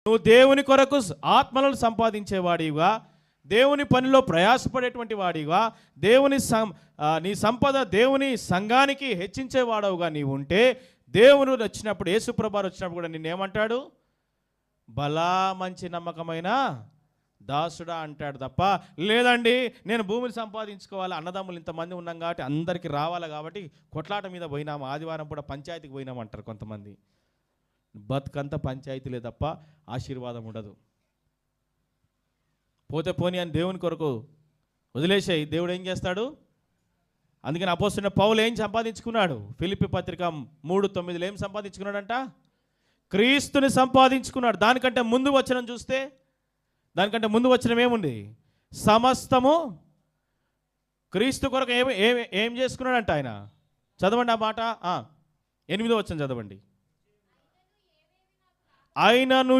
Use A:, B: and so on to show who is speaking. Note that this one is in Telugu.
A: నువ్వు దేవుని కొరకు ఆత్మలను సంపాదించేవాడిగా, దేవుని పనిలో ప్రయాసపడేటువంటి వాడిగా, నీ సంపద దేవుని సంఘానికి హెచ్చించేవాడవుగా నీవు ఉంటే, దేవుడు వచ్చినప్పుడు, యేసుప్రభువు వచ్చినప్పుడు కూడా నిన్నేమంటాడు? బలా మంచి నమ్మకమైన దాసుడా అంటాడు తప్ప, లేదండి నేను భూమిని సంపాదించుకోవాలి, అన్నదమ్ములు ఇంతమంది ఉన్నాం కాబట్టి అందరికీ రావాలి కాబట్టి కొట్లాట మీద పోయినాము, ఆదివారం కూడా పంచాయతీకి పోయినాము అంటారు కొంతమంది. బతుకంత పంచాయతీలే తప్ప ఆశీర్వాదం ఉండదు. పోతే పోనీ అని దేవుని కొరకు వదిలేసాయి, దేవుడు ఏం చేస్తాడు? అందుకని అపోస్తలుడైన పౌలు ఏం సంపాదించుకున్నాడు? ఫిలిప్పీ పత్రిక 3:9 ఏం సంపాదించుకున్నాడంట? క్రీస్తుని సంపాదించుకున్నాడు. దానికంటే ముందు వచనం చూస్తే, దానికంటే ముందు వచనం ఏముంది? సమస్తము క్రీస్తు కొరకు ఏం చేసుకున్నాడంట ఆయన? చదవండి ఆ మాట. 8వ వచనం చదవండి. ఆయనను